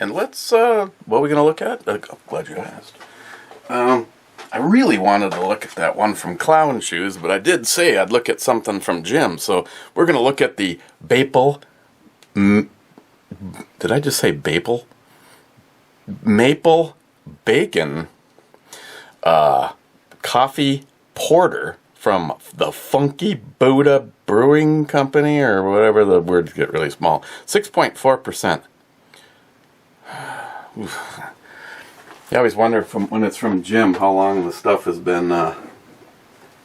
And let's, what are we going to look at? I'm glad you asked. I really wanted to look at that one from Clown Shoes, but I did say I'd look at something from Jim. So we're going to look at the did I just say Maple Bacon Coffee Porter from the Funky Buddha Brewing Company, or whatever the words get really small. 6.4%. I always wonder when it's from Jim how long the stuff has been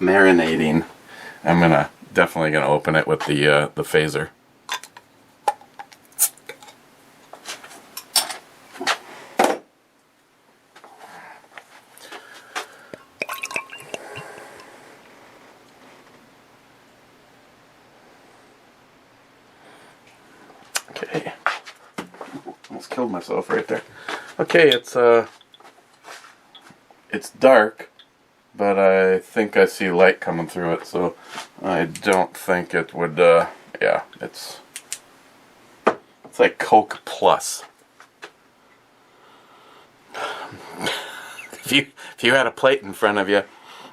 marinating. I'm definitely gonna open it with the phaser. Okay, almost killed myself right there. Okay, it's dark, but I think I see light coming through it, so I don't think it would, yeah, it's like Coke Plus. If you had a plate in front of you,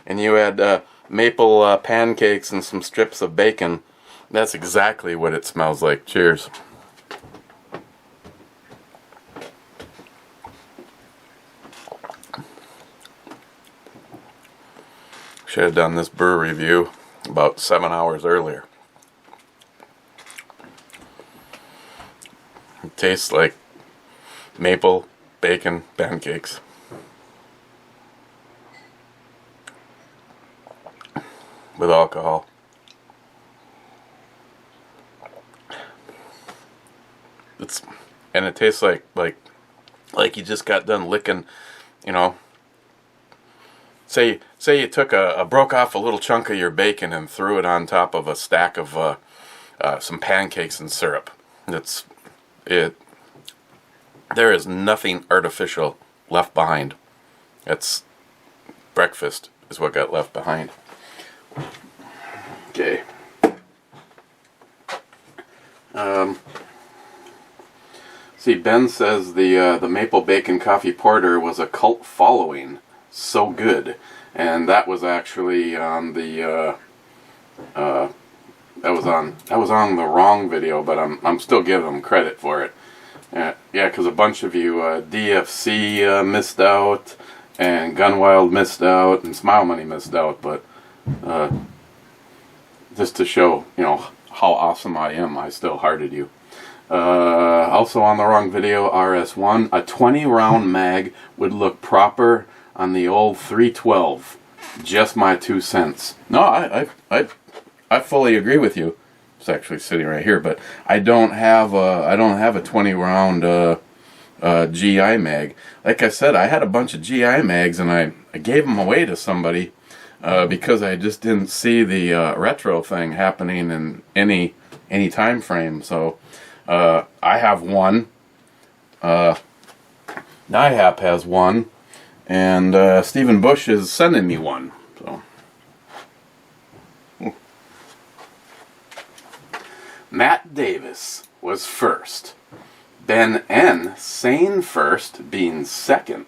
and you had maple pancakes and some strips of bacon, that's exactly what it smells like. Cheers. Should have done this brew review about 7 hours earlier. It tastes like maple bacon pancakes. With alcohol. And it tastes like you just got done licking, you know. Say you took broke off a little chunk of your bacon and threw it on top of a stack of some pancakes and syrup. There is nothing artificial left behind. It's breakfast is what got left behind. Okay. See, Ben says the Maple Bacon Coffee Porter was a cult following. So good, and that was actually on the that was on the wrong video, but I'm still giving them credit for it. Yeah, because a bunch of you DFC missed out, and Gunwild missed out, and Smile Money missed out, but just to show how awesome I am, I still hearted you. Also on the wrong video, RS1, a 20 round mag would look proper on the old 312. Just my 2 cents. No, I fully agree with you. It's actually sitting right here, but I don't have a 20 round GI mag. Like I said, I had a bunch of GI mags and I gave them away to somebody because I just didn't see the retro thing happening in any time frame. So I have one. NIHAP has one. And Stephen Bush is sending me one. So, Matt Davis was first. Ben N. Sane first, being second.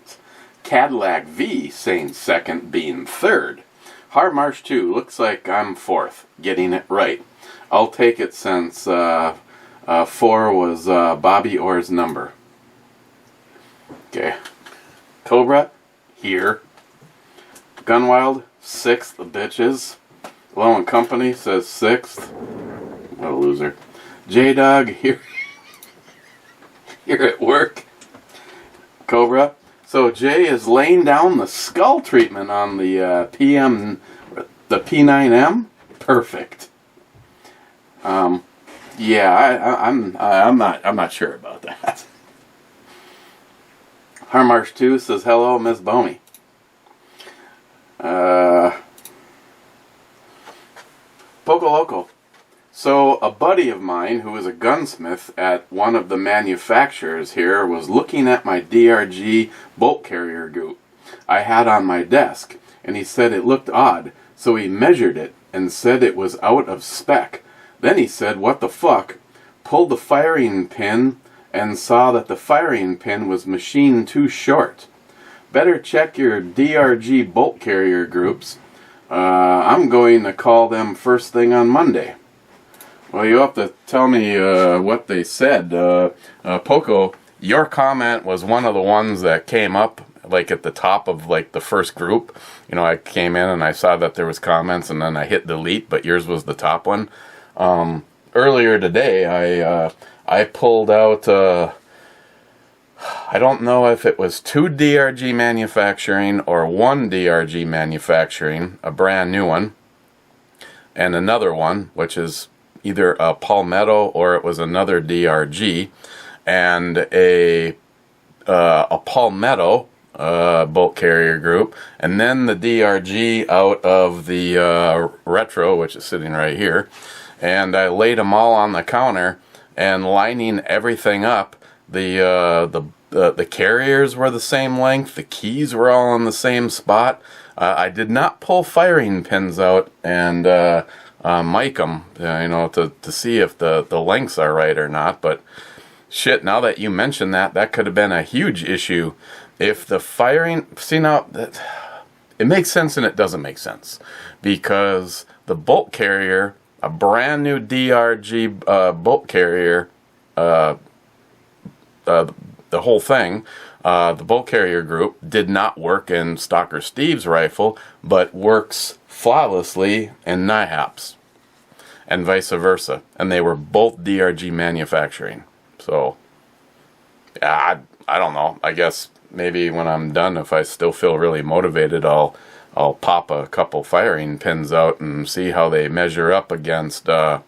Cadillac V. Sane second, being third. Hard March 2 looks like I'm fourth, getting it right. I'll take it since 4 was Bobby Orr's number. Okay. Cobra. Here. Gunwild, 6th, bitches. Low and Company says 6th. What a loser. J-Dog, here at work. Cobra. So Jay is laying down the skull treatment on the the P9M. Perfect. Yeah, I'm not sure about that. Harmarsh 2 says, hello, Miss Bomey. Poco Loco. So, a buddy of mine who is a gunsmith at one of the manufacturers here was looking at my DRG bolt carrier goop I had on my desk, and he said it looked odd, so he measured it and said it was out of spec. Then he said, what the fuck? Pulled the firing pin and saw that the firing pin was machined too short. Better check your DRG bolt carrier groups. I'm going to call them first thing on Monday. Well, you have to tell me what they said. Poco, your comment was one of the ones that came up like at the top of like the first group. You know, I came in and I saw that there was comments, and then I hit delete, but yours was the top one. Earlier today, I pulled out, I don't know if it was 2 DRG Manufacturing or 1 DRG Manufacturing, a brand new one, and another one, which is either a Palmetto or it was another DRG, and a Palmetto bolt carrier group, and then the DRG out of the Retro, which is sitting right here, and I laid them all on the counter and lining everything up. The carriers were the same length, the keys were all in the same spot. I did not pull firing pins out and mic them, you know, to see if the lengths are right or not. But shit, now that you mention that, that could have been a huge issue. If the firing, see now, it makes sense and it doesn't make sense, because the bolt carrier, a brand new DRG bolt carrier, the whole thing, the bolt carrier group did not work in Stalker Steve's rifle, but works flawlessly in NIHAPs, and vice versa. And they were both DRG Manufacturing. So, yeah, I don't know. I guess maybe when I'm done, if I still feel really motivated, I'll pop a couple firing pins out and see how they measure up against, you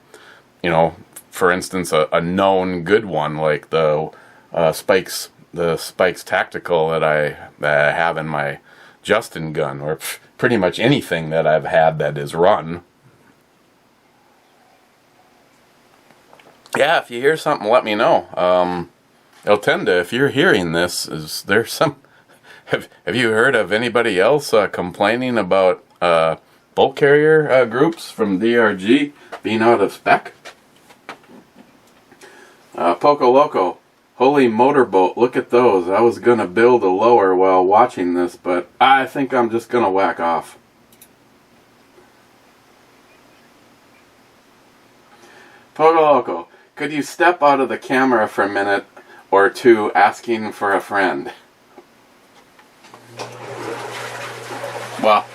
know, for instance, a known good one like the Spikes Tactical that I have in my Justin gun, or pretty much anything that I've had that is run. Yeah, if you hear something, let me know. El Tenda, if you're hearing this, is there some... Have you heard of anybody else complaining about bolt carrier groups from DRG being out of spec? Poco Loco, holy motorboat, look at those. I was going to build a lower while watching this, but I think I'm just going to whack off. Poco Loco, could you step out of the camera for a minute or two asking for a friend? Well,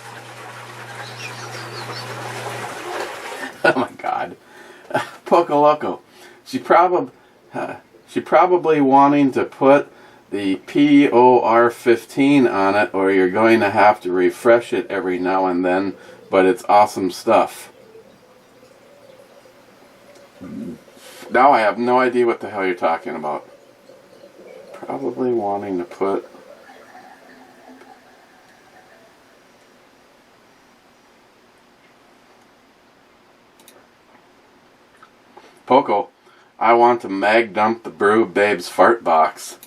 oh my God, Poco Loco, she probably wanting to put the POR15 on it, or you're going to have to refresh it every now and then, but it's awesome stuff. Now I have no idea what the hell you're talking about. Probably wanting to put... Poco, I want to mag dump the Brew Babe's fart box.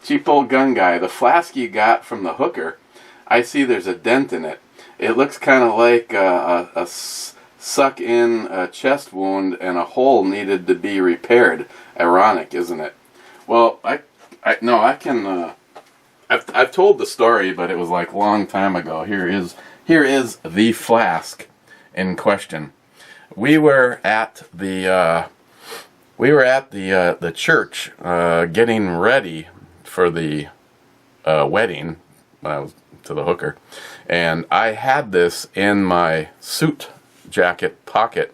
Cheap old gun guy, the flask you got from the hooker, I see there's a dent in it. It looks kind of like a suck-in chest wound and a hole needed to be repaired. Ironic, isn't it? Well, I've told the story, but it was like a long time ago. Here is the flask in question. We were at the church getting ready for the wedding to the hooker, and I had this in my suit jacket pocket.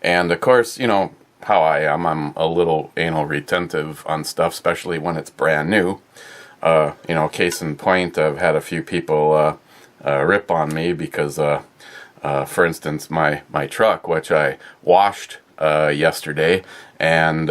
And of course, you know how I am. I'm a little anal retentive on stuff, especially when it's brand new. You know, case in point, I've had a few people rip on me because, for instance, my truck, which I washed yesterday, and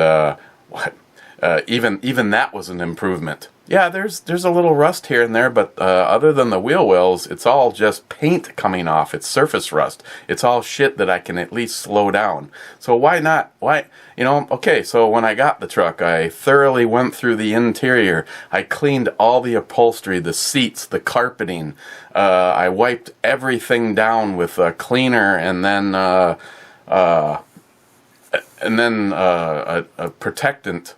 even that was an improvement. Yeah, there's a little rust here and there, but other than the wheel wells, it's all just paint coming off. It's surface rust. It's all shit that I can at least slow down. So why not? Why, you know, okay, so when I got the truck, I thoroughly went through the interior. I cleaned all the upholstery, the seats, the carpeting. I wiped everything down with a cleaner, and then a protectant.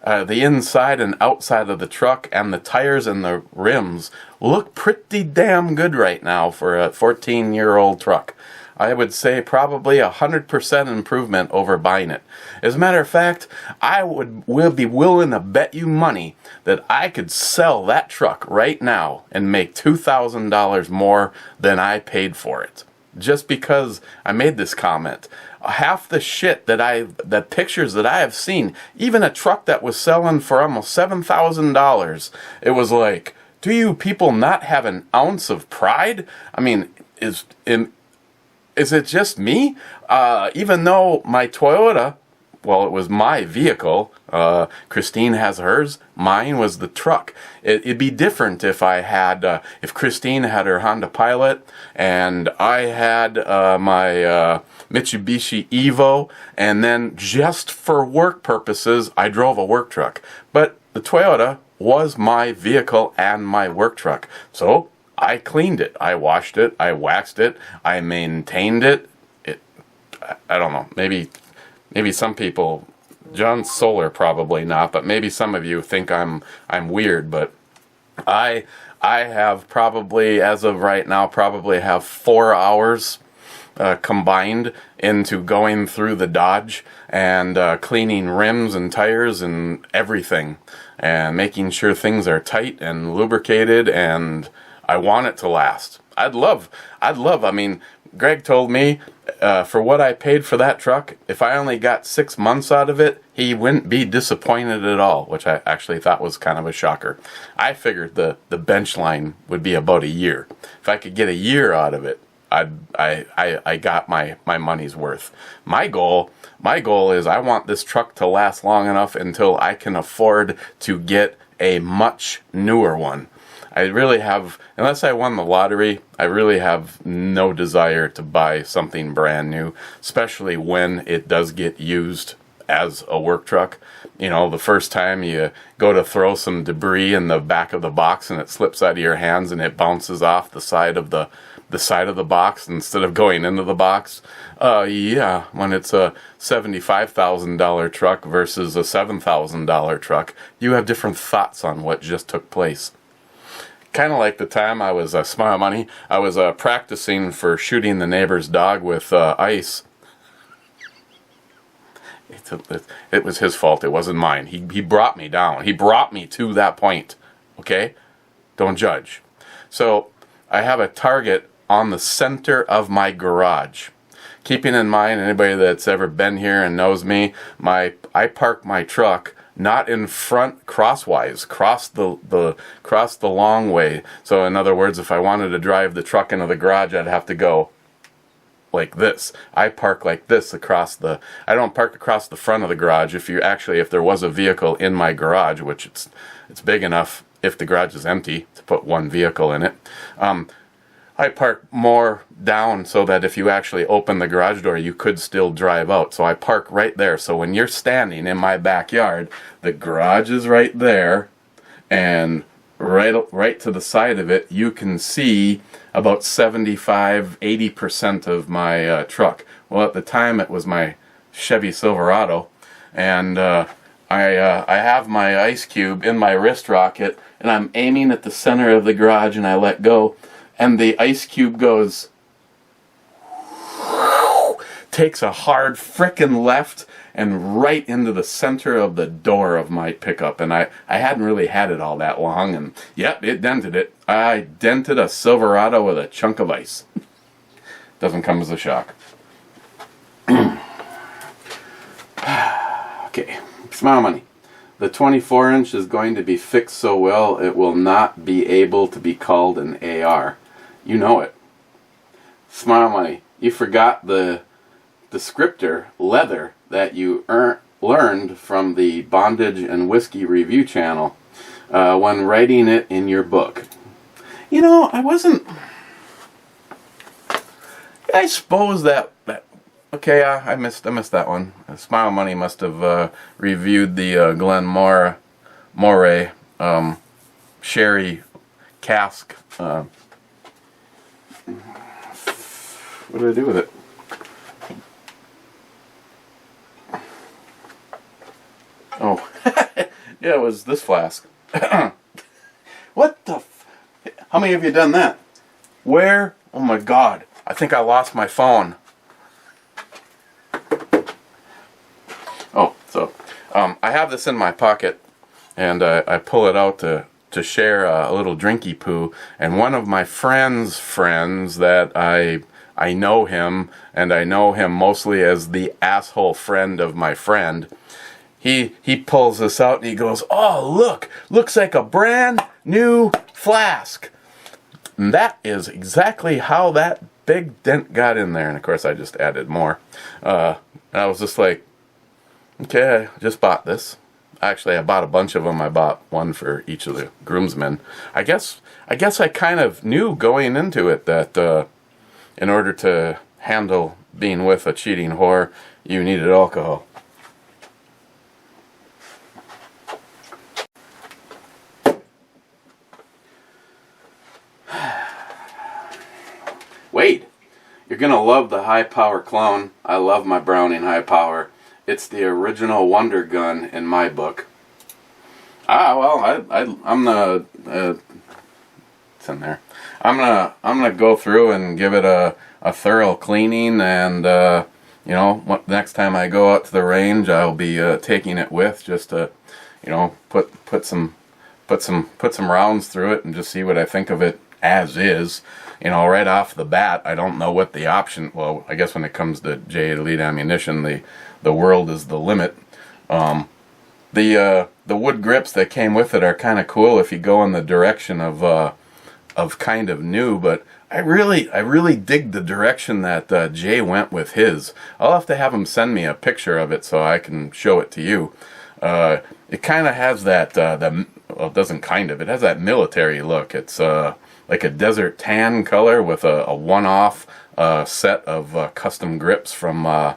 The inside and outside of the truck and the tires and the rims look pretty damn good right now for a 14-year-old truck. I would say probably 100% improvement over buying it. As a matter of fact, I will be willing to bet you money that I could sell that truck right now and make $2,000 more than I paid for it. Just because I made this comment. Half the shit the pictures that I have seen, even a truck that was selling for almost $7,000, it was like, do you people not have an ounce of pride? I mean, is it just me? Even though my Toyota, well, it was my vehicle. Christine has hers. Mine was the truck. It'd be different if if Christine had her Honda Pilot and I had my Mitsubishi Evo, and then just for work purposes, I drove a work truck. But the Toyota was my vehicle and my work truck. So I cleaned it. I washed it. I waxed it. I maintained it. I don't know. Maybe some people, John Solar probably not, but maybe some of you think I'm weird. But I have probably, as of right now, probably have 4 hours combined into going through the Dodge and cleaning rims and tires and everything, and making sure things are tight and lubricated, and I want it to last. I'd love, I mean, Greg told me for what I paid for that truck, if I only got 6 months out of it, he wouldn't be disappointed at all, which I actually thought was kind of a shocker. I figured the bench line would be about a year. If I could get a year out of it, I got my money's worth. My goal is I want this truck to last long enough until I can afford to get a much newer one. I really have, unless I won the lottery, I really have no desire to buy something brand new, especially when it does get used as a work truck. You know, the first time you go to throw some debris in the back of the box and it slips out of your hands and it bounces off the side of the box instead of going into the box. Yeah, when it's a $75,000 truck versus a $7,000 truck, you have different thoughts on what just took place. Kind of like the time I was Smile Money. I was practicing for shooting the neighbor's dog with ice. It was his fault. It wasn't mine. He brought me down. He brought me to that point. Okay? Don't judge. So I have a target on the center of my garage. Keeping in mind, anybody that's ever been here and knows me, I park my truck not in front crosswise, cross the long way. So in other words, if I wanted to drive the truck into the garage, I'd have to go like this. I park like this I don't park across the front of the garage. If there was a vehicle in my garage, which it's big enough if the garage is empty to put one vehicle in it, I park more down so that if you actually open the garage door, you could still drive out. So I park right there. So when you're standing in my backyard, the garage is right there, and right to the side of it, you can see about 75-80% of my truck. Well, at the time, it was my Chevy Silverado, and I have my ice cube in my wrist rocket, and I'm aiming at the center of the garage, and I let go. And the ice cube goes, takes a hard frickin' left and right into the center of the door of my pickup. And I hadn't really had it all that long, and yep, it dented it. I dented a Silverado with a chunk of ice. Doesn't come as a shock. Okay, Smile Money. The 24-inch is going to be fixed so well it will not be able to be called an AR. You know it. Smile Money, you forgot the descriptor, leather, that you learned from the Bondage and Whiskey Review channel when writing it in your book. You know, I suppose that okay, I missed that one. Smile Money must have reviewed the Glen Moray sherry cask. What do I do with it? Oh, yeah, it was this flask. What the how many of you done that? Where? Oh my God. I think I lost my phone. Oh, so I have this in my pocket, and I pull it out to share a little drinky poo. And one of my friends that I know him, and I know him mostly as the asshole friend of my friend. He pulls this out and he goes, "Oh, look, looks like a brand new flask." And that is exactly how that big dent got in there. And of course I just added more. And I was just like, okay, I just bought this. Actually, I bought a bunch of them. I bought one for each of the groomsmen. I guess I kind of knew going into it that in order to handle being with a cheating whore, you needed alcohol. Wait, you're going to love the High Power clone. I love my Browning High Power. It's the original Wonder Gun in my book. Well, I'm the it's in there. I'm gonna go through and give it a thorough cleaning, and you know, next time I go out to the range, I'll be taking it with, just to, you know, put some rounds through it and just see what I think of it as is. You know, right off the bat, I don't know what the option. Well, I guess when it comes to J Elite ammunition, the world is the limit. The wood grips that came with it are kind of cool if you go in the direction of kind of new, but I really dig the direction that Jay went with his. I'll have to have him send me a picture of it so I can show it to you. It kind of has that well, it doesn't kind of. It has that military look. It's like a desert tan color with a one-off set of custom grips from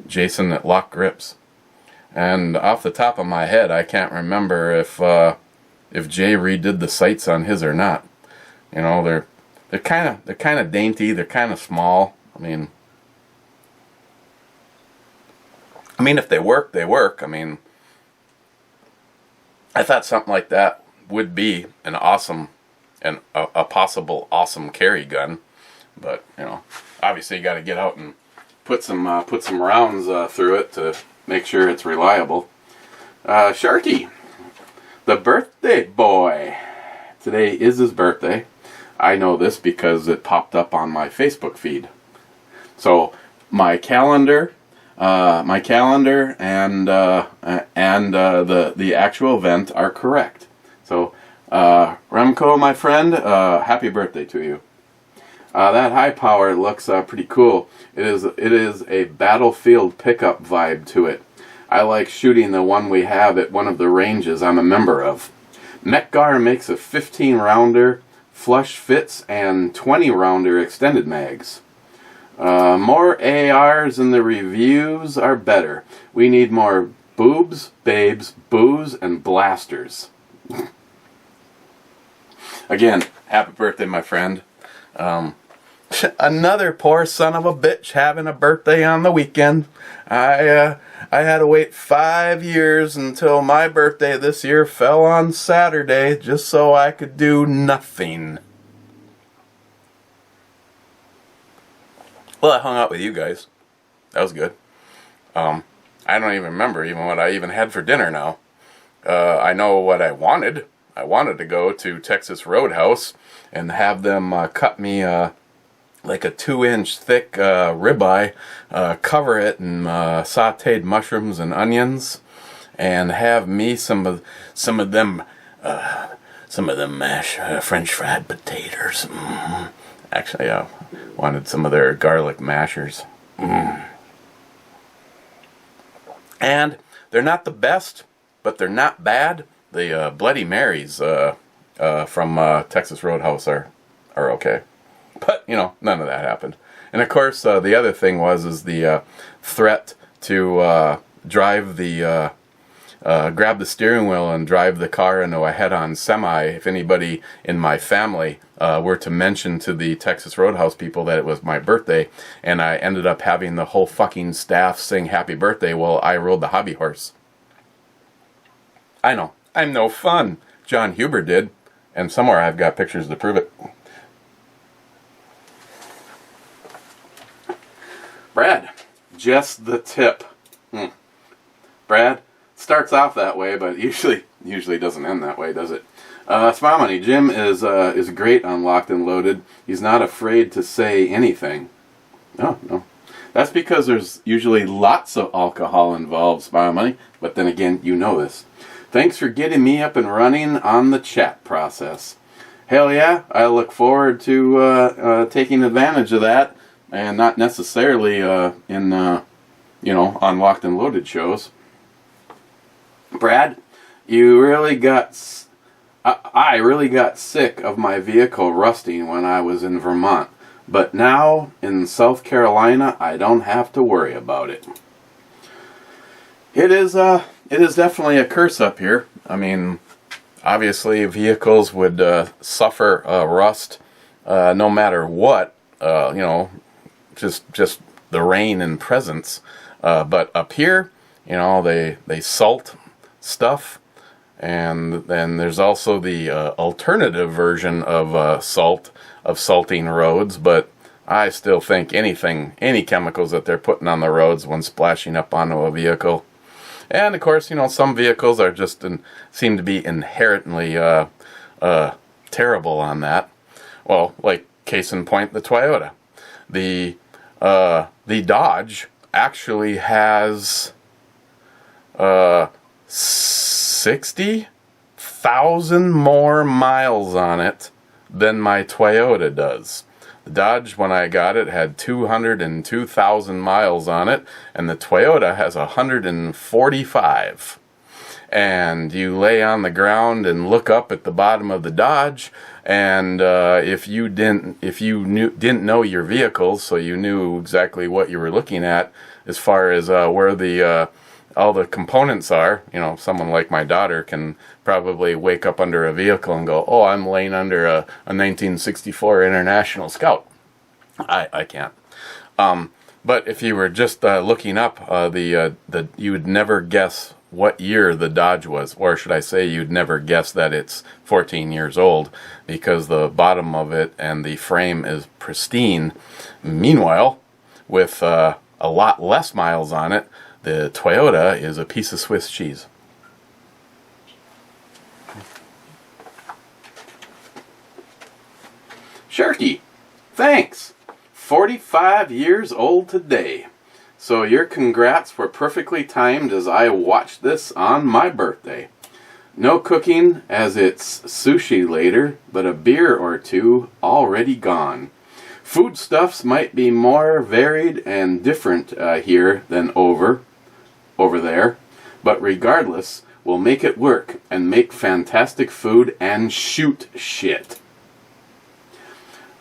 Jason at Lock Grips. And off the top of my head, I can't remember if Jay redid the sights on his or not. You know, they're kind of dainty. They're kind of small. I mean, if they work, they work. I mean, I thought something like that would be an awesome and a possible awesome carry gun, but you know, obviously you got to get out and put some rounds through it to make sure it's reliable. Sharky, the birthday boy. Today is his birthday. I know this because it popped up on my Facebook feed. So my calendar and the actual event are correct. So Remco, my friend, happy birthday to you. That High Power looks pretty cool. It is a battlefield pickup vibe to it. I like shooting the one we have at one of the ranges I'm a member of. Metgar makes a 15-rounder, flush fits, and 20-rounder extended mags. More ARs in the reviews are better. We need more boobs, babes, booze, and blasters. Again, happy birthday, my friend. Another poor son of a bitch having a birthday on the weekend. I had to wait 5 years until my birthday this year fell on Saturday just so I could do nothing. Well, I hung out with you guys. That was good. I don't even remember even what I even had for dinner now. I know what I wanted. I wanted to go to Texas Roadhouse and have them cut me like a 2-inch thick ribeye, cover it in sautéed mushrooms and onions, and have me some of them mashed French fried potatoes. Actually, I wanted some of their garlic mashers. And they're not the best, but they're not bad. The Bloody Marys from Texas Roadhouse are okay. But, you know, none of that happened. And of course, the other thing was the threat to drive the grab the steering wheel and drive the car into a head-on semi if anybody in my family were to mention to the Texas Roadhouse people that it was my birthday, and I ended up having the whole fucking staff sing happy birthday while I rode the hobby horse. I know. I'm no fun. John Huber did. And somewhere I've got pictures to prove it. Brad, just the tip. Brad, starts off that way, but usually doesn't end that way, does it? Smile Money, Jim is great on Locked and Loaded. He's not afraid to say anything. No. That's because there's usually lots of alcohol involved, Smile Money. But then again, you know this. Thanks for getting me up and running on the chat process. Hell yeah, I look forward to taking advantage of that, and not necessarily on Locked and Loaded shows. Brad, you really got... I really got sick of my vehicle rusting when I was in Vermont. But now, in South Carolina, I don't have to worry about it. It is definitely a curse up here. I mean, obviously vehicles would suffer rust no matter what, just the rain and presence. But up here, they salt stuff. And then there's also the alternative version of salting roads, but I still think any chemicals that they're putting on the roads when splashing up onto a vehicle. And of course, some vehicles are seem to be inherently terrible on that. Well, like case in point, the Toyota. The Dodge actually has 60,000 more miles on it than my Toyota does. The Dodge, when I got it, had 202,000 miles on it, and the Toyota has 145. And you lay on the ground and look up at the bottom of the Dodge, and if you didn't know your vehicles, so you knew exactly what you were looking at as far as where all the components are, someone like my daughter can probably wake up under a vehicle and go, oh, I'm laying under a 1964 International Scout. I can't. But if you were just looking up, you would never guess what year the Dodge was, or should I say you'd never guess that it's 14 years old, because the bottom of it and the frame is pristine. Meanwhile, with a lot less miles on it, the Toyota is a piece of Swiss cheese. Sharky, thanks. 45 years old today. So your congrats were perfectly timed as I watched this on my birthday. No cooking as it's sushi later, but a beer or two already gone. Foodstuffs might be more varied and different here than over there, but regardless, we'll make it work and make fantastic food and shoot shit.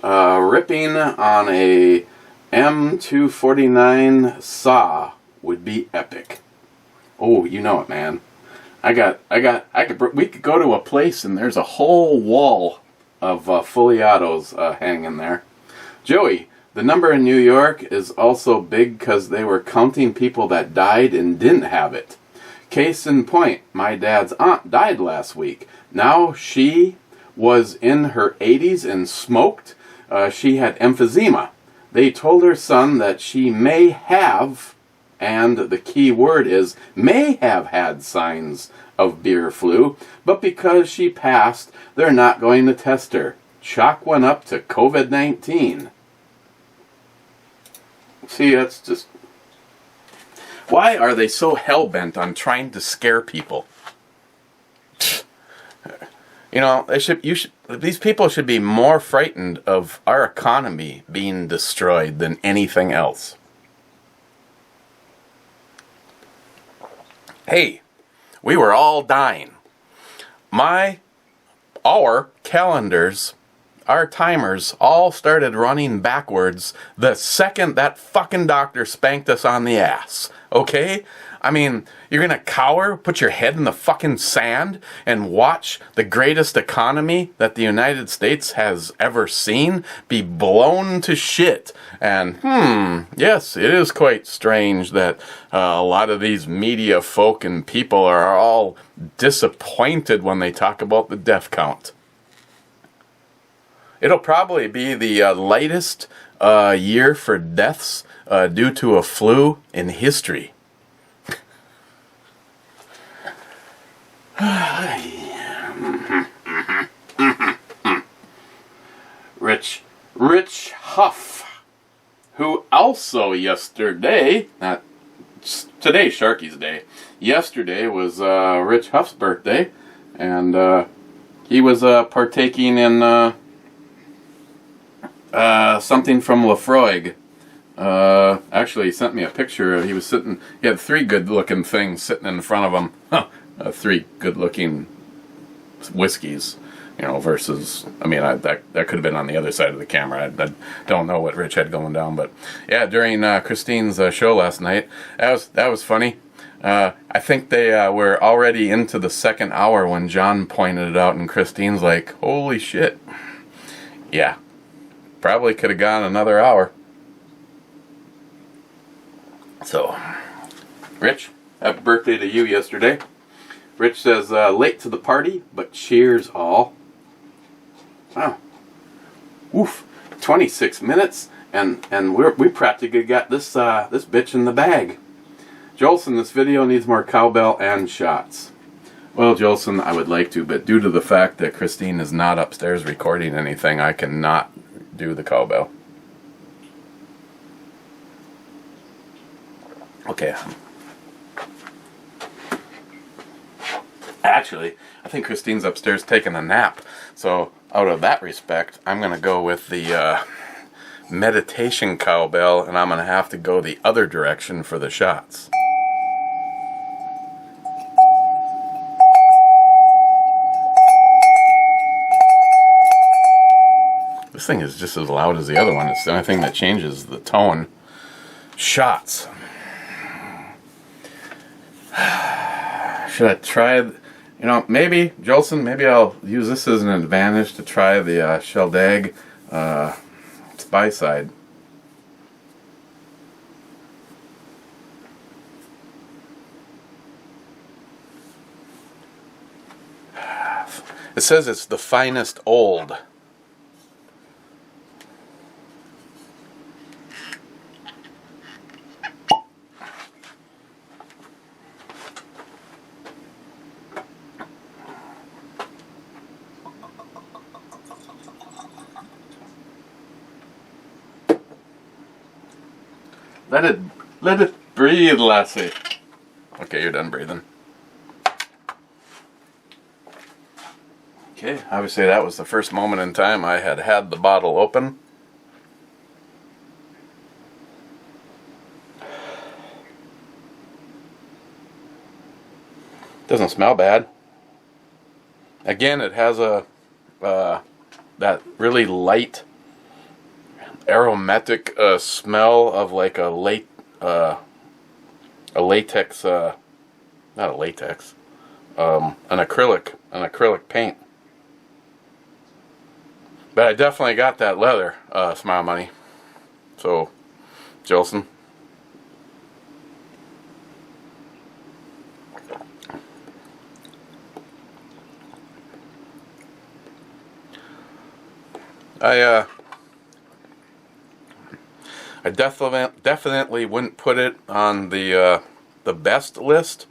Ripping on a M249 saw would be epic. Oh, you know it, man. We could go to a place and there's a whole wall of fully autos hanging there. Joey, the number in New York is also big because they were counting people that died and didn't have it. Case in point, my dad's aunt died last week. Now she was in her 80s and smoked. She had emphysema. They told her son that she may have, and the key word is may have had signs of beer flu, but because she passed, they're not going to test her. Chalk one up to COVID-19. See, that's just... Why are they so hell-bent on trying to scare people? These people should be more frightened of our economy being destroyed than anything else. Hey, we were all dying. Our calendars, our timers all started running backwards the second that fucking doctor spanked us on the ass. Okay? I mean, you're gonna cower, put your head in the fucking sand, and watch the greatest economy that the United States has ever seen be blown to shit. And, yes, it is quite strange that a lot of these media folk and people are all disappointed when they talk about the death count. It'll probably be the lightest year for deaths due to a flu in history. Rich Huff, who also yesterday, not today, Sharky's Day, yesterday was Rich Huff's birthday, and he was partaking in something from Lafroig. Actually, he sent me a picture. He had 3 good-looking things sitting in front of him. 3 good-looking whiskeys, versus, I mean, that could have been on the other side of the camera. I don't know what Rich had going down, but yeah, during Christine's show last night, that was funny. I think they were already into the 2nd hour when John pointed it out, and Christine's like, holy shit. Yeah, probably could have gone another hour. So, Rich, happy birthday to you yesterday. Rich says, late to the party, but cheers all. Wow. Oof. 26 minutes, and we practically got this bitch in the bag. Jolson, this video needs more cowbell and shots. Well, Jolson, I would like to, but due to the fact that Christine is not upstairs recording anything, I cannot do the cowbell. Okay. Actually, I think Christine's upstairs taking a nap. So, out of that respect, I'm going to go with the meditation cowbell, and I'm going to have to go the other direction for the shots. This thing is just as loud as the other one. It's the only thing that changes the tone. Shots. Should I try... maybe, Jolson, maybe I'll use this as an advantage to try the Sheldag Spy Side. It says it's the finest old. Let it breathe, lassie. Okay, you're done breathing. Okay, obviously that was the first moment in time I had the bottle open. Doesn't smell bad. Again, it has that really light aromatic smell of like a latex, not a latex, an acrylic paint. But I definitely got that leather, Smile Money. So, Jolson. I definitely wouldn't put it on the best list.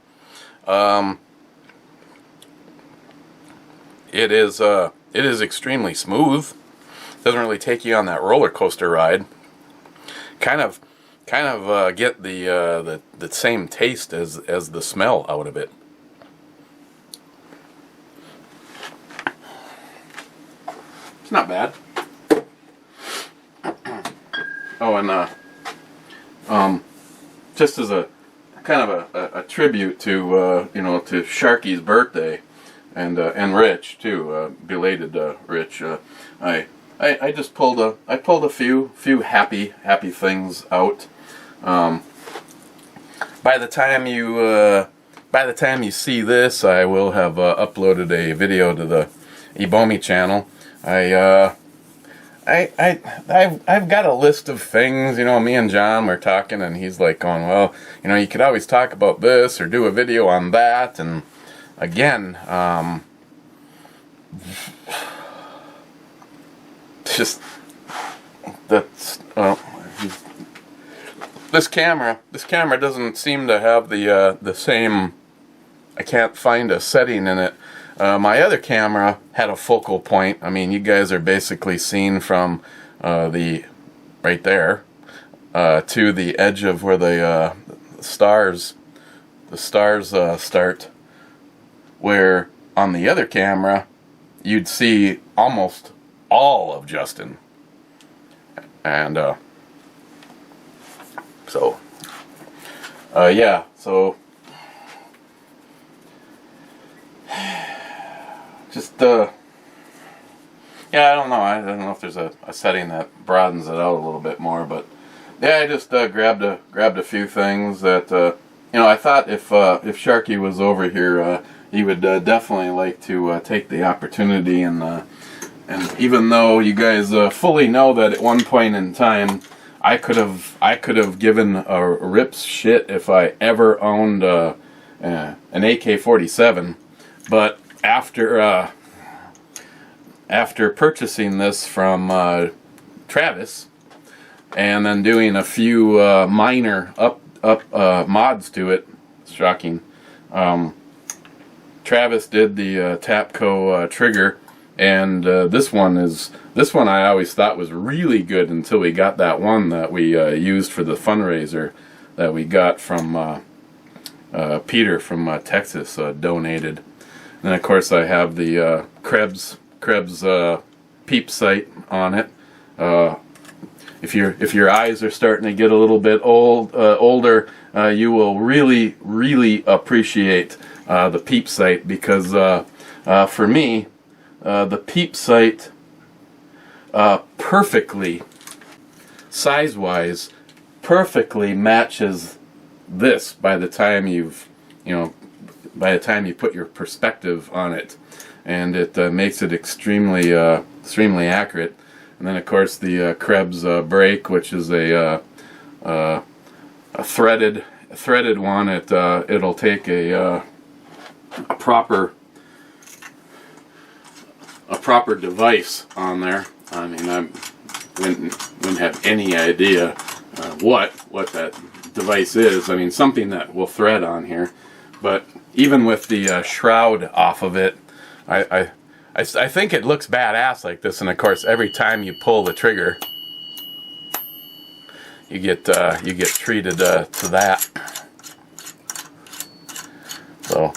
It is extremely smooth. Doesn't really take you on that roller coaster ride. Kind of get the same taste as the smell out of it. It's not bad. Oh, and just as a kind of a tribute to to Sharky's birthday, and Rich too, belated Rich. I just pulled a few happy things out. by the time you see this, I will have uploaded a video to the Ebomi channel. I've got a list of things, you know. Me and John were talking, and he's like going, well, you know, you could always talk about this or do a video on that. And again, just that's this camera doesn't seem to have the same. I can't find a setting in it. My other camera had a focal point. I mean, you guys are basically seen from the right there to the edge of where the stars start. Where on the other camera, you'd see almost all of Justin, and yeah, so. Just, yeah, I don't know. I don't know if there's a setting that broadens it out a little bit more, but yeah, I just grabbed a few things that you know, I thought if Sharky was over here, he would definitely like to take the opportunity and even though you guys fully know that at one point in time I could have given a rip's shit if I ever owned an AK-47, but after purchasing this from Travis and then doing a few minor mods to it, shocking. Travis did the Tapco trigger, and this one I always thought was really good until we got that one that we used for the fundraiser that we got from Peter from Texas donated. And then of course I have the Krebs peep sight on it. If your eyes are starting to get a little bit older, you will really appreciate the peep sight, because for me, the peep sight perfectly, size-wise, perfectly matches this by the time you put your perspective on it, and it makes it extremely accurate. And then of course the Krebs brake, which is a threaded one. It'll take a proper device on there. I mean, I wouldn't have any idea what that device is. I mean, something that will thread on here. But even with the shroud off of it, I think it looks badass like this. And of course, every time you pull the trigger, you get treated to that. So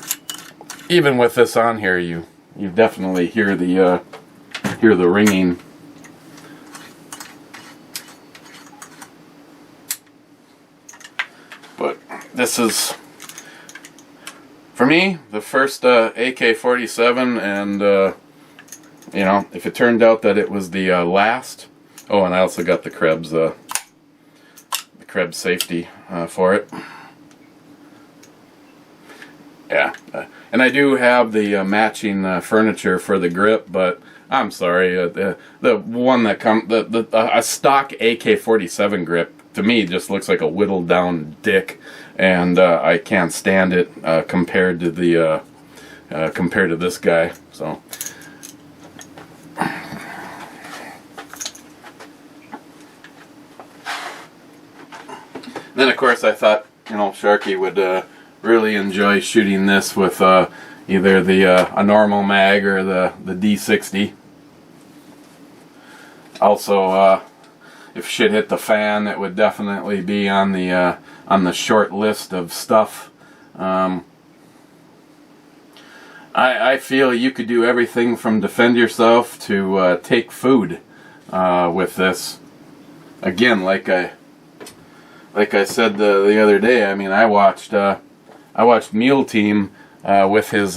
even with this on here, you definitely hear the ringing. But this is, for me, the first AK-47, and you know, if it turned out that it was the last. Oh, and I also got the Krebs safety for it. Yeah, and I do have the matching furniture for the grip, but I'm sorry, the one that comes, a stock AK-47 grip to me just looks like a whittled down dick, and I can't stand it compared to this guy. So. Then of course I thought, you know, Sharky would really enjoy shooting this with either a normal mag or the D60. Also, if shit hit the fan, it would definitely be on the short list of stuff. I feel you could do everything from defend yourself to take food with this. Again, like I said the other day, I mean, I watched Meal Team with his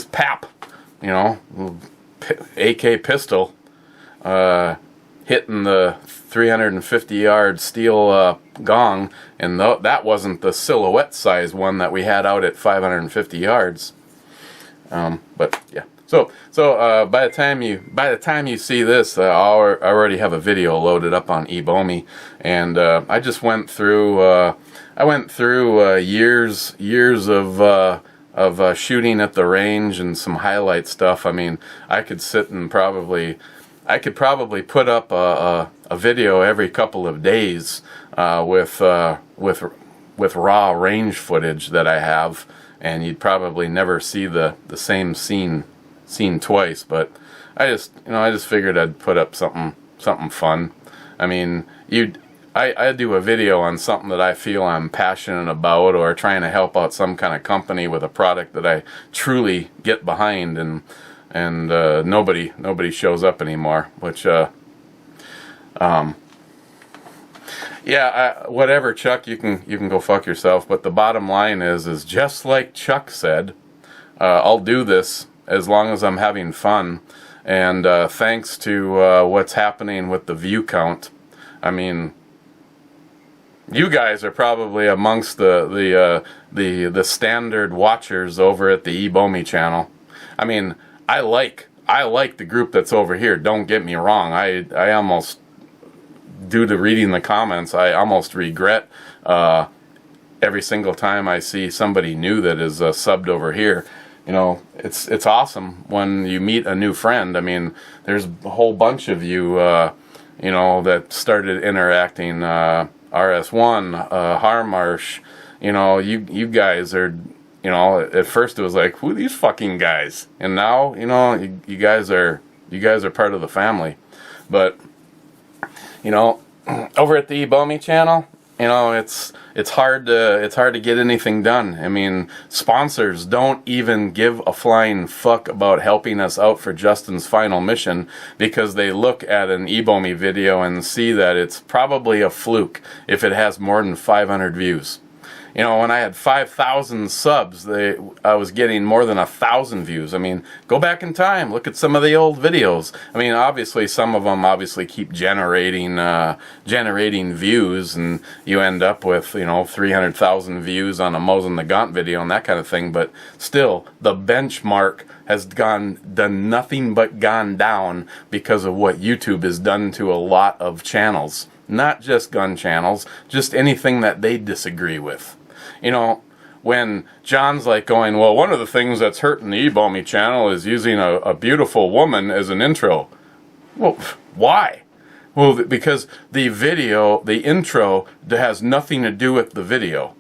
PAP, you know, AK pistol, hitting the 350-yard steel gong, and that wasn't the silhouette size one that we had out at 550 yards. But yeah. So by the time you see this, I already have a video loaded up on eBomi, and I just went through years of shooting at the range and some highlight stuff. I mean, I could sit and probably put up a video every couple of days with raw range footage that I have, and you'd probably never see the same scene twice. But I just figured I'd put up something fun. I mean, I do a video on something that I feel I'm passionate about, or trying to help out some kind of company with a product that I truly get behind, and nobody shows up anymore, which yeah, whatever, Chuck, you can go fuck yourself. But the bottom line is just like Chuck said, I'll do this as long as I'm having fun, and thanks to what's happening with the view count. I mean, you guys are probably amongst the standard watchers over at the eBomi channel. I mean, I like the group that's over here. Don't get me wrong. I almost, due to reading the comments, I almost regret every single time I see somebody new that is subbed over here. You know, it's awesome when you meet a new friend. I mean, there's a whole bunch of you, you know, that started interacting. RS1, Harmarsh, you know, you guys are, you know, at first it was like, who are these fucking guys? And now, you know, you guys are part of the family. But, you know, over at the eBomi channel, you know, it's hard to get anything done. I mean, sponsors don't even give a flying fuck about helping us out for Justin's final mission, because they look at an eBomi video and see that it's probably a fluke if it has more than 500 views. You know, when I had 5,000 subs, I was getting more than 1,000 views. I mean, go back in time, look at some of the old videos. I mean, obviously, some of them keep generating views, and you end up with, you know, 300,000 views on a Mosin the Gaunt video and that kind of thing. But still, the benchmark has done nothing but gone down because of what YouTube has done to a lot of channels. Not just gun channels, just anything that they disagree with. You know, when John's like going, well, one of the things that's hurting the eBomi channel is using a beautiful woman as an intro. Well, why? Well, because the intro has nothing to do with the video.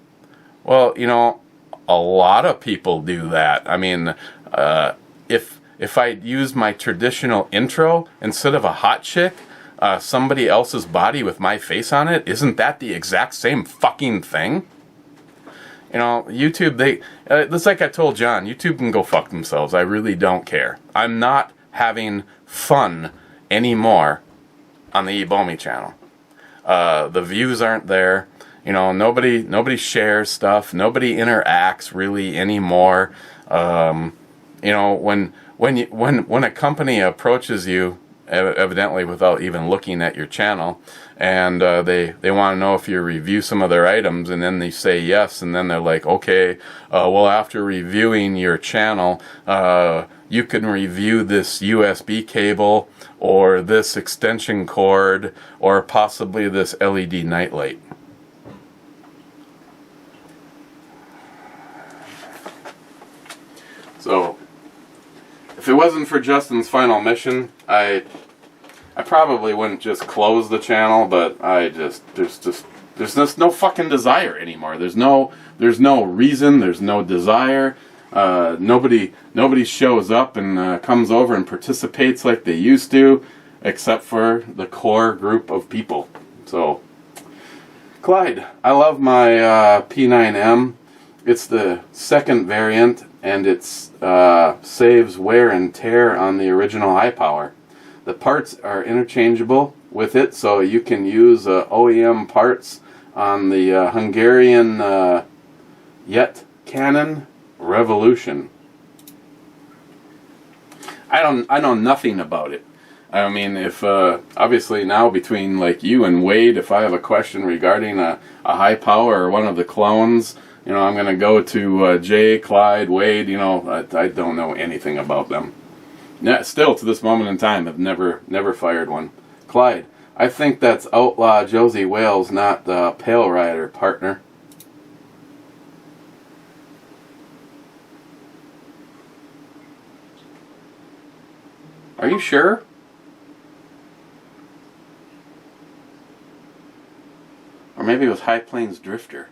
Well, you know, a lot of people do that. I mean, if I use my traditional intro instead of a hot chick, somebody else's body with my face on it, isn't that the exact same fucking thing? You know, YouTube, it's like I told John, YouTube can go fuck themselves. I really don't care. I'm not having fun anymore on the eBomi channel. The views aren't there. You know, nobody shares stuff. Nobody interacts really anymore. You know, when a company approaches you, evidently without even looking at your channel, and they want to know if you review some of their items, and then they say yes, and then they're like, okay, well, after reviewing your channel, you can review this USB cable, or this extension cord, or possibly this LED nightlight. So, if it wasn't for Justin's final mission, I probably wouldn't just close the channel, but there's just no fucking desire anymore. There's no reason, there's no desire. Nobody shows up and comes over and participates like they used to, except for the core group of people. So, Clyde, I love my P9M. It's the second variant, and it saves wear and tear on the original high power. The parts are interchangeable with it, so you can use OEM parts on the Hungarian Yet Cannon Revolution. I know nothing about it. I mean, if obviously now between like you and Wade, if I have a question regarding a high power or one of the clones, you know, I'm going to go to Jay, Clyde, Wade. You know, I don't know anything about them. Still, to this moment in time, I've never fired one. Clyde, I think that's Outlaw Josie Wales, not the Pale Rider, partner. Are you sure? Or maybe it was High Plains Drifter.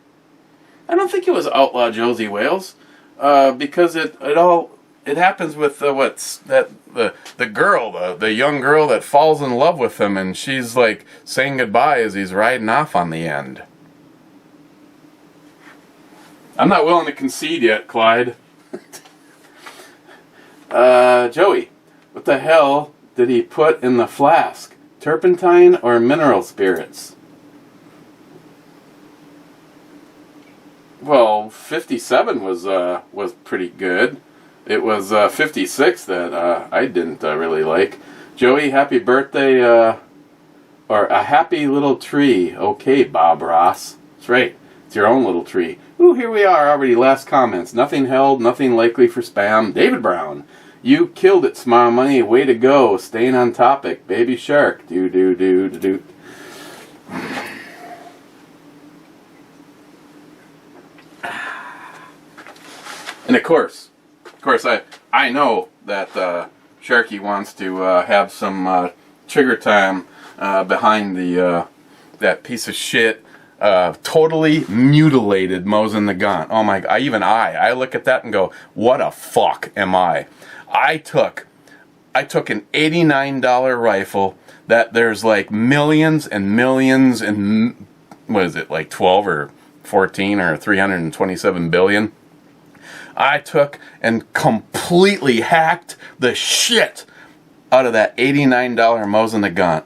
I don't think it was Outlaw Josie Wales, because it happens with the girl, the young girl that falls in love with him, and she's like saying goodbye as he's riding off on the end. I'm not willing to concede yet, Clyde. Joey, what the hell did he put in the flask? Turpentine or mineral spirits? Well, 57 was pretty good. It was 56 that I didn't really like. Joey, happy birthday, or a happy little tree. Okay, Bob Ross. That's right. It's your own little tree. Ooh, here we are already. Last comments. Nothing held, nothing likely for spam. David Brown. You killed it, Smile Money. Way to go. Staying on topic. Baby Shark. Do. And of course, I know that Sharky wants to have some trigger time behind that piece of shit, totally mutilated Mosin Nagant. Oh my! I look at that and go, what a fuck am I? I took an $89 rifle that there's like millions and millions and what is it, like 12 or 14 or 327 billion. I took and completely hacked the shit out of that $89 Mosin Nagant.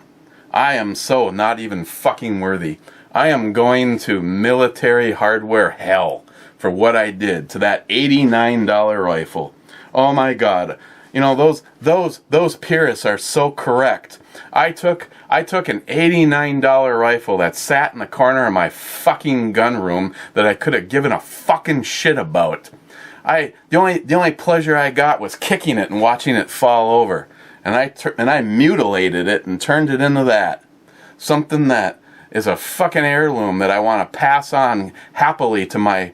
I am so not even fucking worthy. I am going to military hardware hell for what I did to that $89 rifle. Oh my God. You know, those purists are so correct. I took an $89 rifle that sat in the corner of my fucking gun room that I could have given a fucking shit about. The only pleasure I got was kicking it and watching it fall over, and I mutilated it and turned it into that, something that is a fucking heirloom that I want to pass on happily to my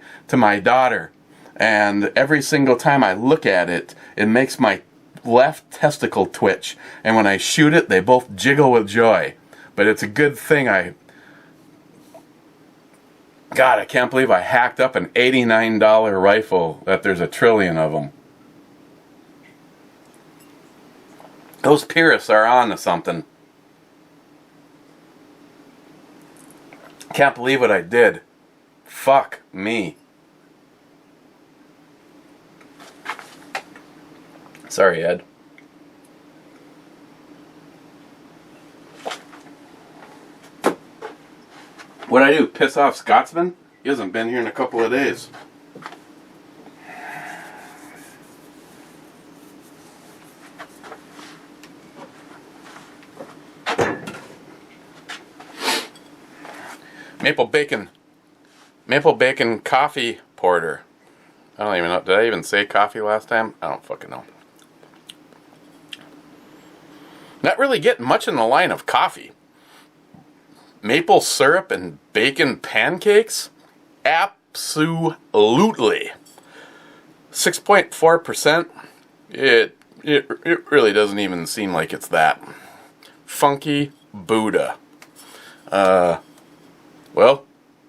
daughter. And every single time I look at it, it makes my left testicle twitch, and when I shoot it, they both jiggle with joy. But it's a good thing God, I can't believe I hacked up an $89 rifle that there's a trillion of them. Those purists are on to something. Can't believe what I did. Fuck me. Sorry, Ed. What'd I do? Piss off Scotsman? He hasn't been here in a couple of days. Maple bacon coffee porter. I don't even know. Did I even say coffee last time? I don't fucking know. Not really getting much in the line of coffee. Maple syrup and bacon pancakes? Absolutely. 6.4%. It really doesn't even seem like it's that. Funky Buddha. Well,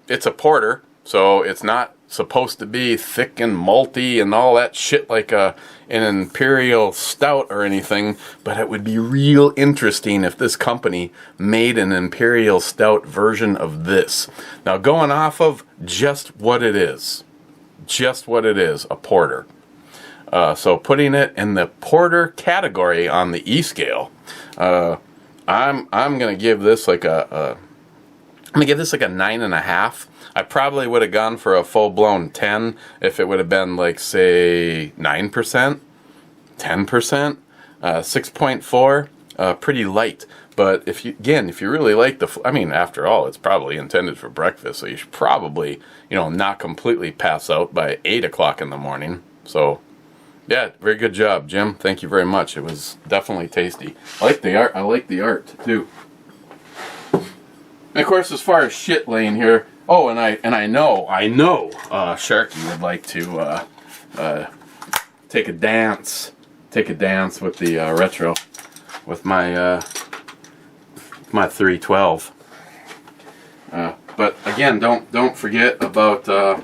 it's a porter, so it's not supposed to be thick and malty and all that shit like an imperial stout or anything, but it would be real interesting if this company made an imperial stout version of this. Now, going off of just what it is, a porter. So putting it in the porter category on the E scale, I'm gonna give this like a 9.5. I probably would have gone for a full-blown 10 if it would have been like, say, 9%, 10%, 6.4. pretty light. But if you really like I mean, after all, it's probably intended for breakfast, so you should probably, not completely pass out by 8 o'clock in the morning. So, yeah, very good job, Jim. Thank you very much. It was definitely tasty. I like the art. I like the art too. And of course, as far as shit laying here, oh, and I know, Sharky would like to take a dance with the retro, with my 312. But again, don't forget about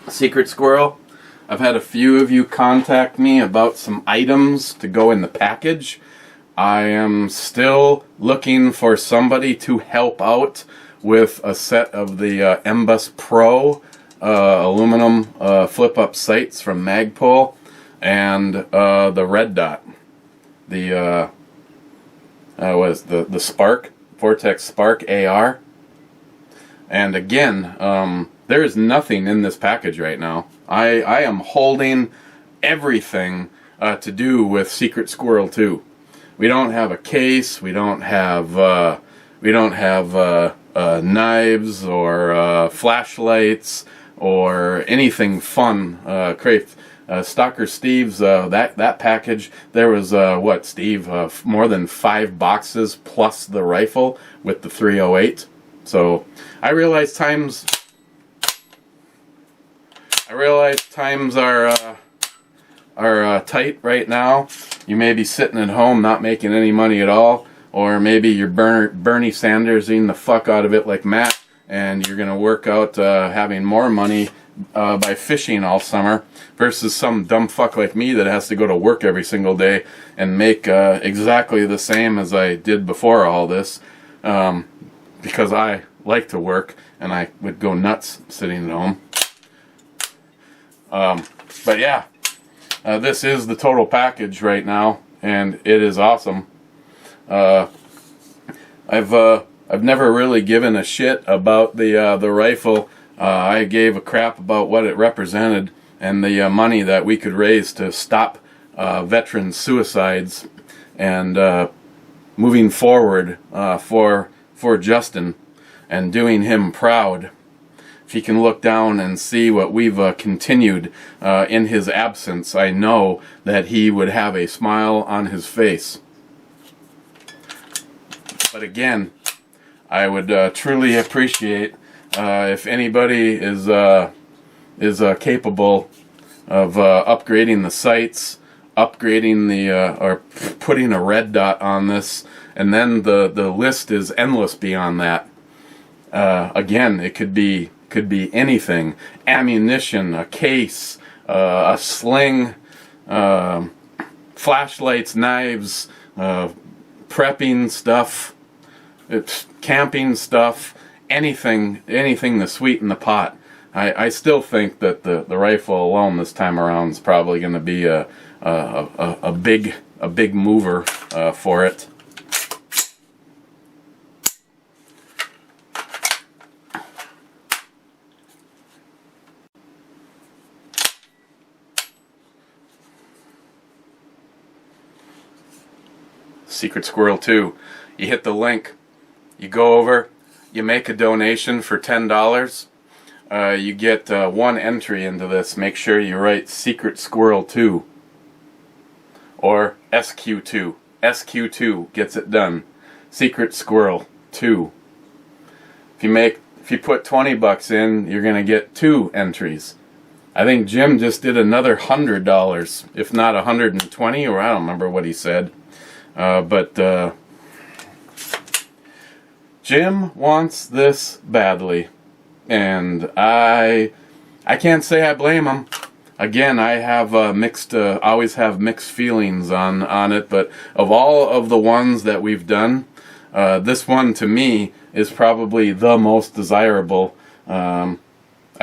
Secret Squirrel. I've had a few of you contact me about some items to go in the package. I am still looking for somebody to help out with a set of the MBus Pro aluminum flip-up sights from Magpul, and the red dot, the the Spark, Vortex Spark AR. And again, there is nothing in this package right now. I am holding everything to do with Secret Squirrel 2. We don't have a case. We don't have knives or flashlights or anything fun. Stalker Steve's that package. There was what, Steve? More than 5 boxes plus the rifle with the 308. So I realize times are tight right now. You may be sitting at home not making any money at all, or maybe you're Bernie Sanders eating the fuck out of it like Matt, and you're gonna work out having more money by fishing all summer versus some dumb fuck like me that has to go to work every single day and make exactly the same as I did before all this, because I like to work and I would go nuts sitting at home. But yeah, this is the total package right now, and it is awesome. I've never really given a shit about the rifle. I gave a crap about what it represented and the money that we could raise to stop veteran suicides, and moving forward for Justin and doing him proud. If he can look down and see what we've continued in his absence, I know that he would have a smile on his face. But again, I would truly appreciate if anybody is capable of upgrading the sights, upgrading or putting a red dot on this, and then the list is endless beyond that. Again, it could be anything: ammunition, a case, a sling, flashlights, knives, prepping stuff, camping stuff, anything to sweeten the pot. I still think that the rifle alone this time around is probably going to be a big mover for it. Secret Squirrel 2. You hit the link, you go over, you make a donation for $10. You get one entry into this. Make sure you write Secret Squirrel 2 or SQ2. SQ2 gets it done. Secret Squirrel 2. If you put $20 in, you're gonna get 2 entries. I think Jim just did another $100, if not 120, or I don't remember what he said. But Jim wants this badly, and I can't say I blame him. Again, I have always have mixed feelings on it. But of all of the ones that we've done, this one to me is probably the most desirable. I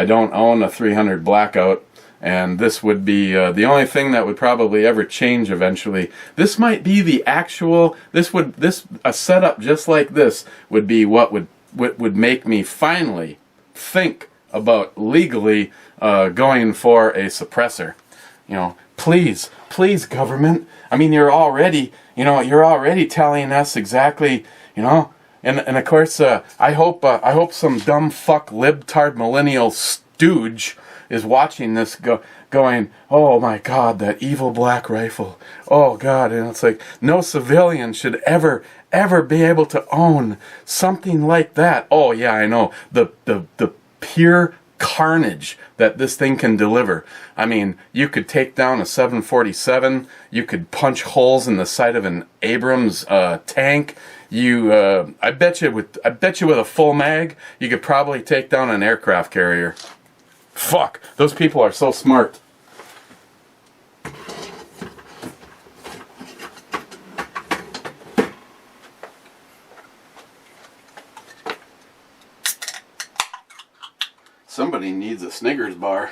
don't own a 300 Blackout. And this would be the only thing that would probably ever change eventually. This might be the actual. A setup just like this would be what would make me finally think about legally going for a suppressor. Please, please, government. I mean, you're already telling us exactly, and of course, I hope some dumb fuck libtard millennial stooge is watching this going, oh my God, that evil black rifle. Oh God, and it's like, no civilian should ever be able to own something like that. Oh yeah, I know. The pure carnage that this thing can deliver. I mean, you could take down a 747, you could punch holes in the side of an Abrams tank. I bet you with a full mag, you could probably take down an aircraft carrier. Fuck, those people are so smart. Somebody needs a Snickers bar.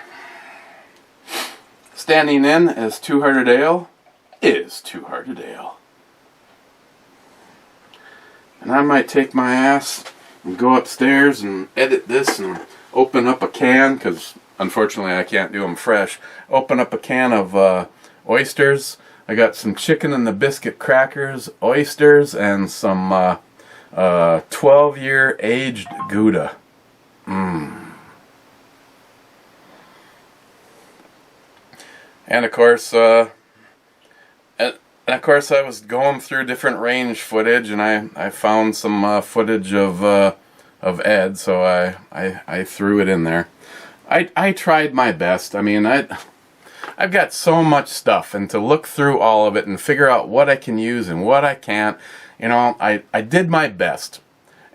Standing in as two-hearted ale is two-hearted ale. And I might take my ass and go upstairs and edit this and open up a can, because unfortunately I can't do them fresh. Open up a can of oysters. I got some chicken and the biscuit crackers, oysters, and some 12-year aged Gouda. And of course, I was going through different range footage, and I found some footage of Ed, so I threw it in there. I tried my best. I mean, I've got so much stuff, and to look through all of it and figure out what I can use and what I can't, I did my best.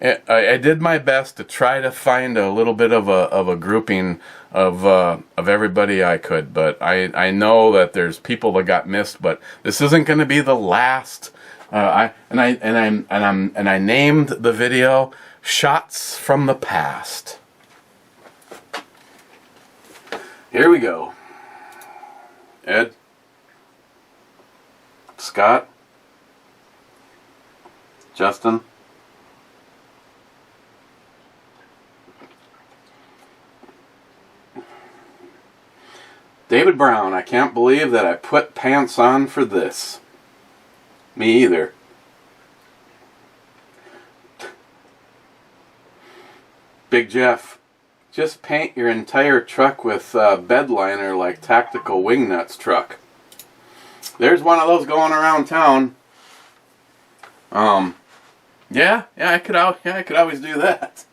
I did my best to try to find a little bit of a grouping of everybody I could, but I know that there's people that got missed. But this isn't going to be the last. I named the video "Shots from the Past." Here we go. Ed, Scott, Justin. David Brown, I can't believe that I put pants on for this. Me either. Big Jeff, just paint your entire truck with bed liner like Tactical Wingnuts truck. There's one of those going around town. Yeah, I could always do that.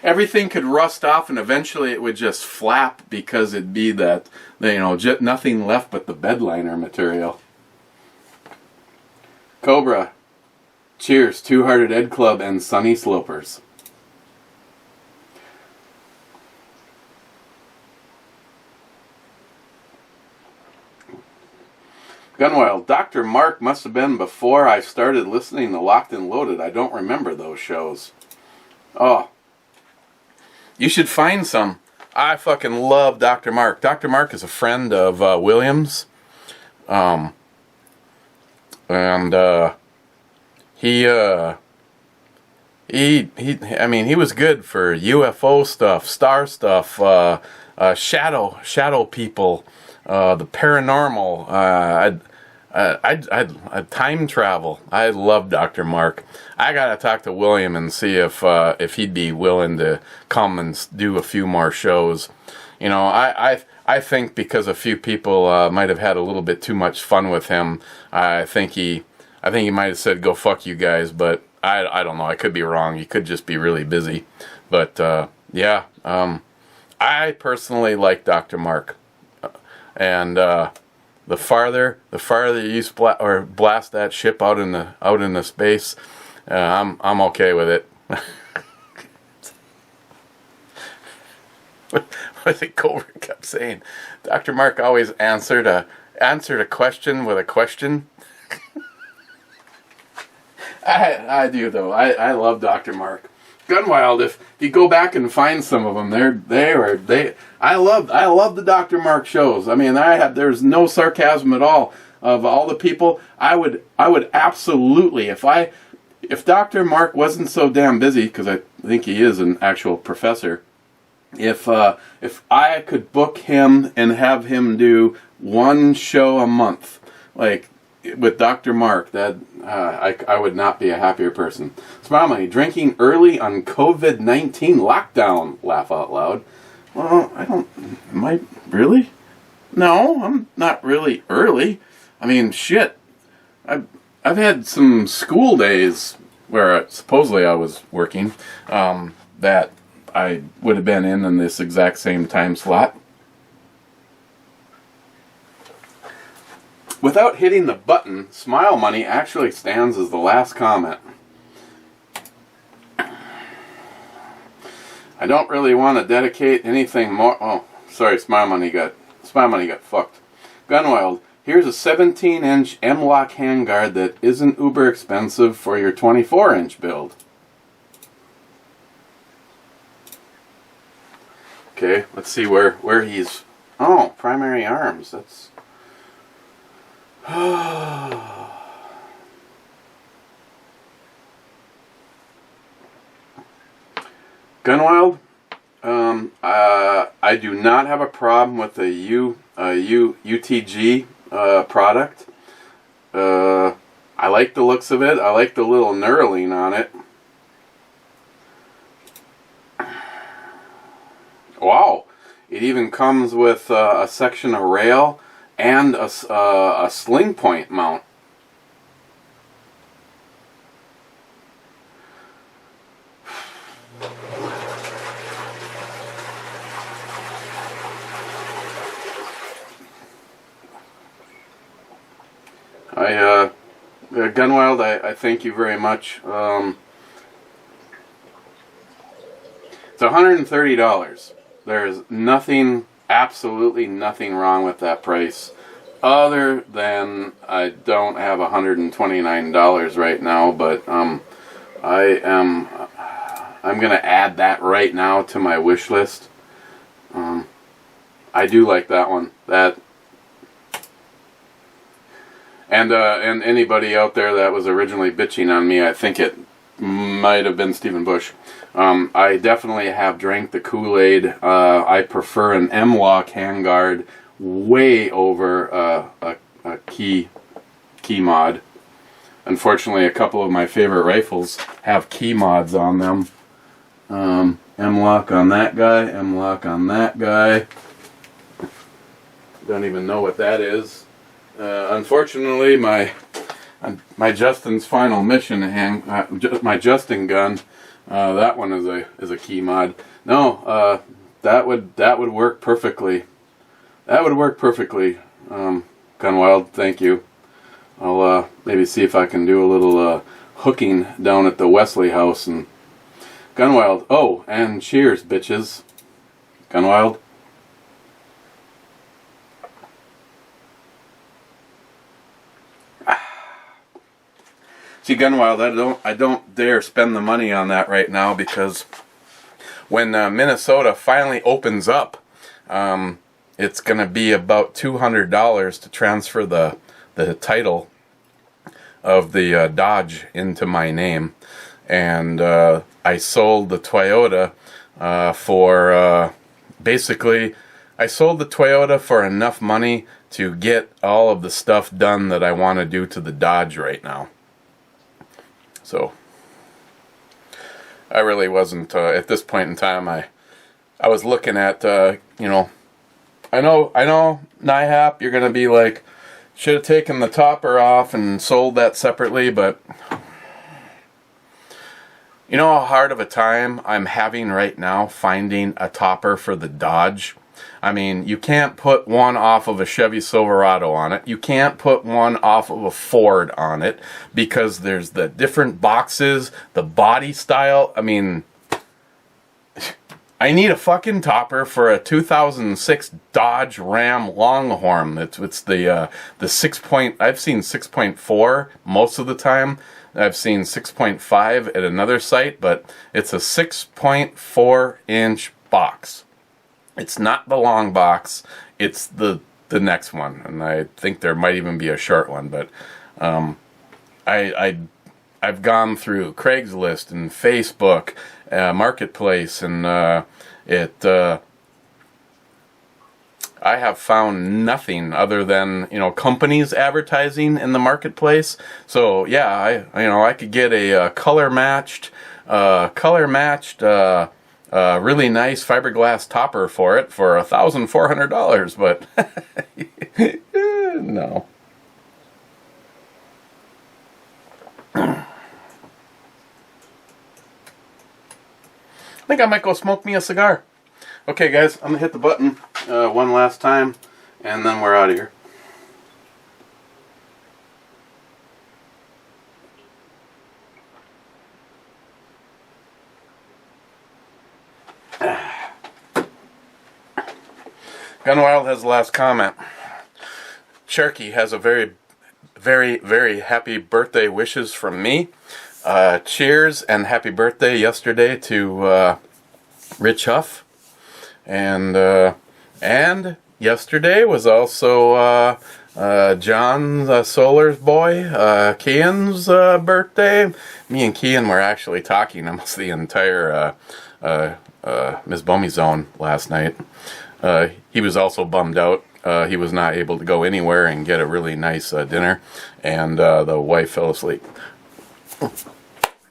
Everything could rust off, and eventually it would just flap because it'd be that, just nothing left but the bed liner material. Cobra, cheers, Two-Hearted Ed Club and Sunny Slopers. Gunwild, Dr. Mark must have been before I started listening to Locked and Loaded. I don't remember those shows. Oh. You should find some. I fucking love Dr. Mark. Dr. Mark is a friend of Williams. He was good for UFO stuff, star stuff, shadow people, the paranormal, time travel. I love Dr. Mark. I gotta talk to William and see if he'd be willing to come and do a few more shows. I think because a few people might have had a little bit too much fun with him, I think he might have said go fuck you guys, but I don't know. I could be wrong. He could just be really busy. But I personally like Dr. Mark, and the farther you blast that ship out in the space, I'm okay with it. What I think Cobra kept saying, Dr. Mark always answered a question with a question. I do though. I love Dr. Mark. Gunwild, if you go back and find some of them, I love the Dr. Mark shows. I mean, there's no sarcasm at all. Of all the people, I would absolutely, if Dr. Mark wasn't so damn busy, because I think he is an actual professor, if I could book him and have him do one show a month, like with Dr. Mark, that I would not be a happier person. Smile money. Drinking early on COVID-19 lockdown. Laugh out loud. Well, I don't. Am I really? No, I'm not really early. I mean, shit. I've had some school days where supposedly I was working that I would have been in this exact same time slot. Without hitting the button, Smile Money actually stands as the last comment. I don't really want to dedicate anything more. Oh, sorry, Smile Money got fucked. Gunwild, here's a 17-inch M-Lock handguard that isn't uber expensive for your 24-inch build. Okay, let's see where he's. Oh, primary arms. That's. Gunwild, I do not have a problem with the UTG product. I like the looks of it. I like the little knurling on it. Wow, it even comes with a section of rail and a sling point mount. Gunwild, I thank you very much. It's $130. There's nothing, absolutely nothing wrong with that price, other than I don't have $129 right now. But I'm gonna add that right now to my wish list. I do like that one. And anybody out there that was originally bitching on me, I think it might have been Stephen Bush. I definitely have drank the Kool-Aid. I prefer an M-Lock handguard way over a key mod. Unfortunately, a couple of my favorite rifles have key mods on them. M-Lock on that guy, M-Lock on that guy. Don't even know what that is. Unfortunately, my Justin's Final Mission my Justin gun, that one is a key mod. No, that would work perfectly. That would work perfectly. Gunwild, thank you. I'll maybe see if I can do a little hooking down at the Wesley house. And Gunwild, oh, and cheers, bitches. Gunwild. See, Gunwild, I don't dare spend the money on that right now, because when Minnesota finally opens up, it's going to be about $200 to transfer the title of the Dodge into my name. And I sold the Toyota for basically, I sold the Toyota for enough money to get all of the stuff done that I want to do to the Dodge right now. So I really wasn't at this point in time. I was looking at I know NIHAP, you're gonna be like, should have taken the topper off and sold that separately, but you know how hard of a time I'm having right now finding a topper for the Dodge? I mean, you can't put one off of a Chevy Silverado on it. You can't put one off of a Ford on it, because there's the different boxes, the body style. I mean, I need a fucking topper for a 2006 Dodge Ram Longhorn. It's the 6 point. I've seen 6.4 most of the time. I've seen 6.5 at another site, but it's a 6.4 inch box. It's not the long box, it's the next one, and I think there might even be a short one. But I've gone through Craigslist and Facebook, Marketplace, and I have found nothing other than, you know, companies advertising in the marketplace. So yeah, I could get a color matched, really nice fiberglass topper for it for $1,400, but no. I think I might go smoke me a cigar. Okay, guys, I'm gonna hit the button one last time, and then we're out of here. Gunwild has the last comment. Cherokee has a very, very, very happy birthday wishes from me. Cheers and happy birthday yesterday to Rich Huff. And yesterday was also John Solar's boy, Kian's birthday. Me and Kian were actually talking almost the entire Miss Bomey Zone last night. He was also bummed out. He was not able to go anywhere and get a really nice dinner, and the wife fell asleep.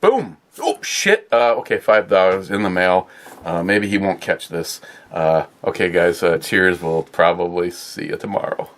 Boom! Oh, shit! Okay, $5 in the mail. Maybe he won't catch this. Okay, guys, cheers. We'll probably see you tomorrow.